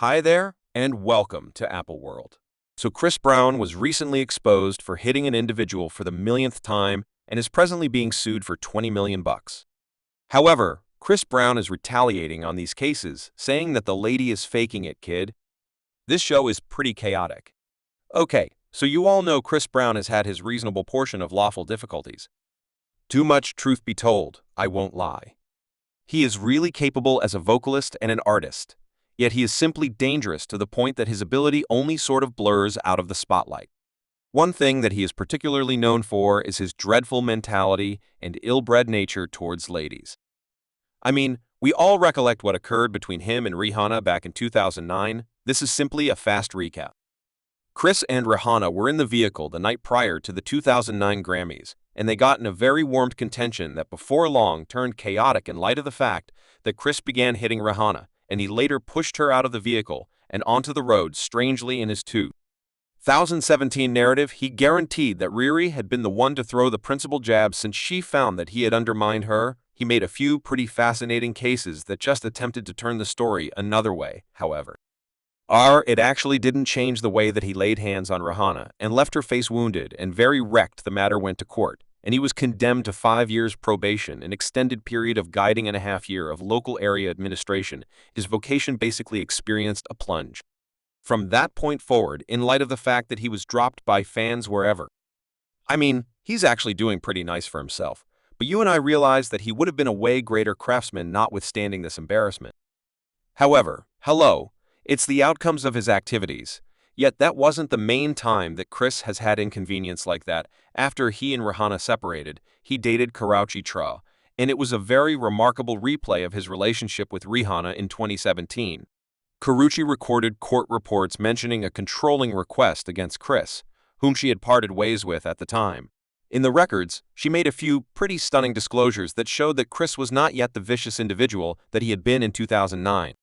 Hi there, and welcome to Apple World. So Chris Brown was recently exposed for hitting an individual for the millionth time and is presently being sued for 20 million bucks. However, Chris Brown is retaliating on these cases, saying that the lady is faking it, kid. This show is pretty chaotic. Okay, so you all know Chris Brown has had his reasonable portion of lawful difficulties. Too much truth be told, I won't lie. He is really capable as a vocalist and an artist. Yet he is simply dangerous to the point that his ability only sort of blurs out of the spotlight. One thing that he is particularly known for is his dreadful mentality and ill-bred nature towards ladies. I mean, we all recollect what occurred between him and Rihanna back in 2009. This is simply a fast recap. Chris and Rihanna were in the vehicle the night prior to the 2009 Grammys, and they got in a very warmed contention that before long turned chaotic in light of the fact that Chris began hitting Rihanna, and he later pushed her out of the vehicle and onto the road strangely in his 2017 narrative. He guaranteed that Riri had been the one to throw the principal jab since she found that he had undermined her. He made a few pretty fascinating cases that just attempted to turn the story another way, however. It actually didn't change the way that he laid hands on Rihanna and left her face wounded and very wrecked. The matter went to court, and he was condemned to 5 years probation, an extended period of guiding and a half year of local area administration. His vocation basically experienced a plunge. From that point forward, in light of the fact that he was dropped by fans wherever. I mean, he's actually doing pretty nice for himself, but you and I realized that he would have been a way greater craftsman notwithstanding this embarrassment. However, it's the outcomes of his activities. Yet that wasn't the main time that Chris has had inconvenience like that. After he and Rihanna separated, he dated Karrueche Tra, and it was a very remarkable replay of his relationship with Rihanna in 2017. Karrueche recorded court reports mentioning a controlling request against Chris, whom she had parted ways with at the time. In the records, she made a few pretty stunning disclosures that showed that Chris was not yet the vicious individual that he had been in 2009.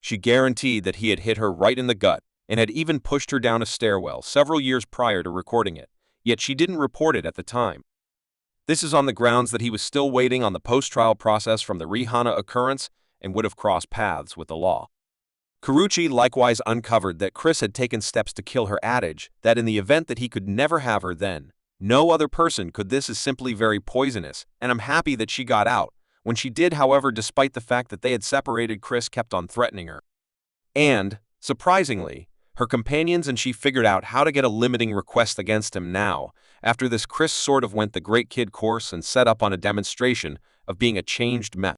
She guaranteed that he had hit her right in the gut and had even pushed her down a stairwell several years prior to recording it, yet she didn't report it at the time. This is on the grounds that he was still waiting on the post-trial process from the Rihanna occurrence and would have crossed paths with the law. Karrueche likewise uncovered that Chris had taken steps to kill her adage that in the event that he could never have her then, no other person could. This is simply very poisonous, and I'm happy that she got out. When she did, however, despite the fact that they had separated, Chris kept on threatening her. And, surprisingly, her companions and she figured out how to get a limiting request against him now. After this, Chris sort of went the great kid course and set up on a demonstration of being a changed man.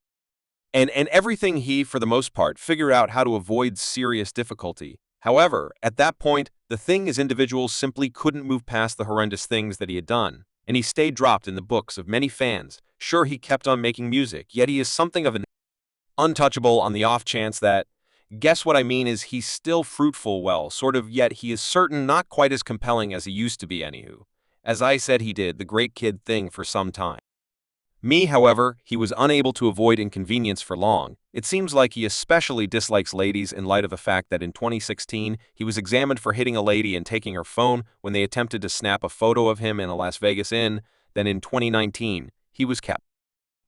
And everything he, for the most part, figured out how to avoid serious difficulty. However, at that point, the thing is individuals simply couldn't move past the horrendous things that he had done, and he stayed dropped in the books of many fans. Sure, he kept on making music, yet he is something of an untouchable on the off chance that, guess what I mean is he's still fruitful, well, sort of, yet he is certain not quite as compelling as he used to be anywho. As I said, he did the great kid thing for some time. Me, however, he was unable to avoid inconvenience for long. It seems like he especially dislikes ladies in light of the fact that in 2016, he was examined for hitting a lady and taking her phone when they attempted to snap a photo of him in a Las Vegas inn. Then in 2019, he was kept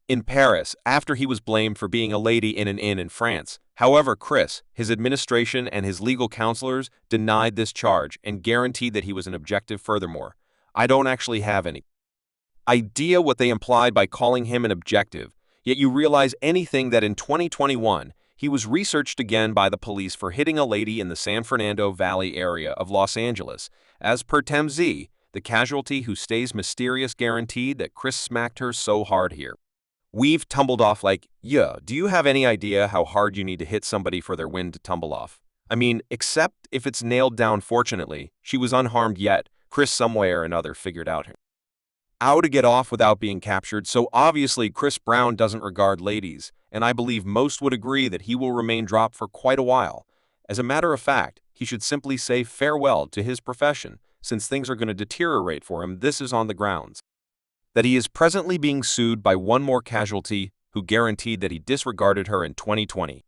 in Paris after he was blamed for being a lady in an inn in France. However, Chris, his administration, and his legal counselors denied this charge and guaranteed that he was an objective. Furthermore, I don't actually have any idea what they implied by calling him an objective, yet you realize anything that in 2021, he was researched again by the police for hitting a lady in the San Fernando Valley area of Los Angeles. As per TMZ, the casualty who stays mysterious guaranteed that Chris smacked her so hard here. We've tumbled off like, yeah, do you have any idea how hard you need to hit somebody for their wind to tumble off? I mean, except if it's nailed down. Fortunately, she was unharmed yet. Chris some way or another figured out how to get off without being captured, so obviously Chris Brown doesn't regard ladies, and I believe most would agree that he will remain dropped for quite a while. As a matter of fact, he should simply say farewell to his profession, since things are going to deteriorate for him. This is on the grounds that he is presently being sued by one more casualty who guaranteed that he disregarded her in 2020.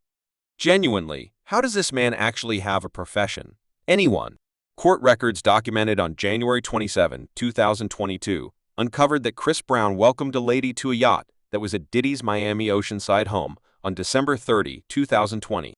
Genuinely, how does this man actually have a profession? Anyone? Court records documented on January 27, 2022, uncovered that Chris Brown welcomed a lady to a yacht that was at Diddy's Miami Oceanside home on December 30, 2020.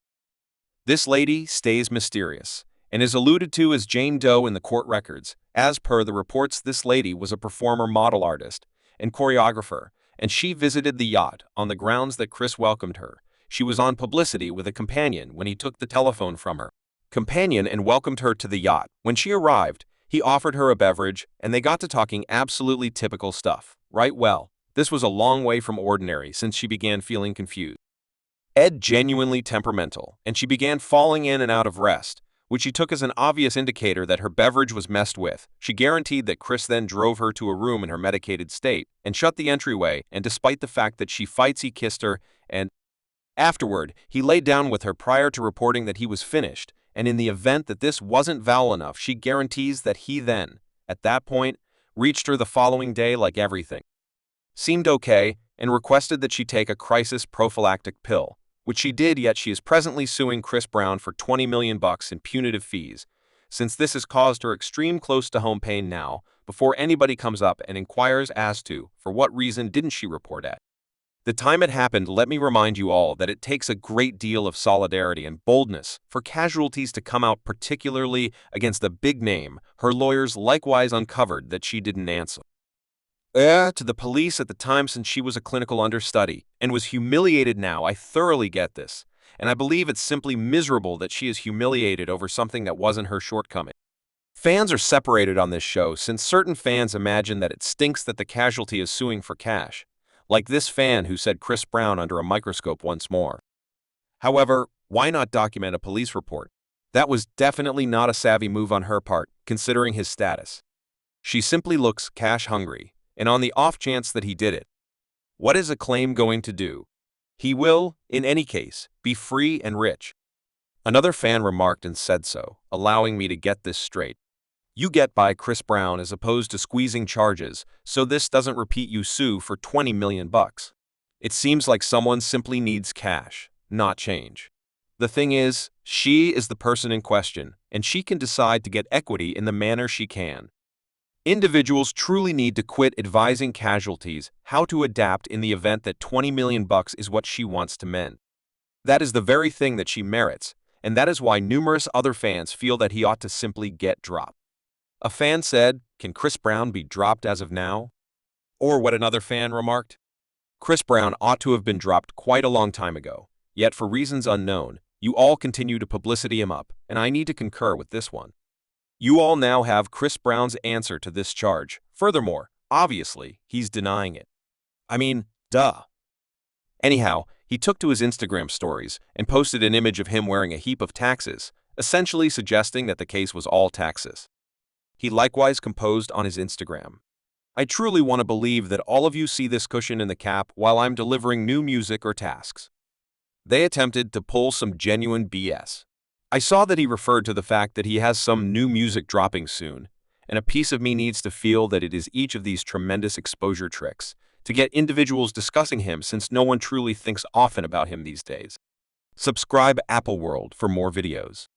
This lady stays mysterious and is alluded to as Jane Doe in the court records. As per the reports, this lady was a performer, model, artist, and choreographer, and she visited the yacht on the grounds that Chris welcomed her. She was on publicity with a companion when he took the telephone from her companion and welcomed her to the yacht. When she arrived, he offered her a beverage, and they got to talking absolutely typical stuff. Right, well, this was a long way from ordinary since she began feeling confused. Ed genuinely temperamental, and she began falling in and out of rest, which she took as an obvious indicator that her beverage was messed with. She guaranteed that Chris then drove her to a room in her medicated state and shut the entryway, and despite the fact that she fights, he kissed her, and afterward, he laid down with her prior to reporting that he was finished, and in the event that this wasn't foul enough, she guarantees that he then, at that point, reached her the following day like everything seemed okay and requested that she take a crisis prophylactic pill, which she did, yet she is presently suing Chris Brown for $20 million in punitive fees, since this has caused her extreme close-to-home pain now, before anybody comes up and inquires as to, for what reason didn't she report at the time it happened. Let me remind you all that it takes a great deal of solidarity and boldness for casualties to come out, particularly against a big name. Her lawyers likewise uncovered that she didn't answer to the police at the time, since she was a clinical understudy and was humiliated. Now, I thoroughly get this, and I believe it's simply miserable that she is humiliated over something that wasn't her shortcoming. Fans are separated on this show, since certain fans imagine that it stinks that the casualty is suing for cash, like this fan who said Chris Brown under a microscope once more. However, why not document a police report? That was definitely not a savvy move on her part, considering his status. She simply looks cash-hungry, and on the off chance that he did it, what is a claim going to do? He will, in any case, be free and rich. Another fan remarked and said so, allowing me to get this straight. You get by Chris Brown as opposed to squeezing charges, so this doesn't repeat. You sue for $20 million. It seems like someone simply needs cash, not change. The thing is, she is the person in question, and she can decide to get equity in the manner she can. Individuals truly need to quit advising casualties how to adapt in the event that $20 million is what she wants to mend. That is the very thing that she merits, and that is why numerous other fans feel that he ought to simply get dropped. A fan said, "Can Chris Brown be dropped as of now?" Or what another fan remarked, "Chris Brown ought to have been dropped quite a long time ago, yet for reasons unknown, you all continue to publicity him up, and I need to concur with this one. You all now have Chris Brown's answer to this charge. Furthermore, obviously, he's denying it. I mean, duh." Anyhow, he took to his Instagram stories and posted an image of him wearing a heap of taxes, essentially suggesting that the case was all taxes. He likewise composed on his Instagram, "I truly want to believe that all of you see this cushion in the cap while I'm delivering new music or tasks." They attempted to pull some genuine BS. I saw that he referred to the fact that he has some new music dropping soon, and a piece of me needs to feel that it is each of these tremendous exposure tricks to get individuals discussing him, since no one truly thinks often about him these days. Subscribe Apple World for more videos.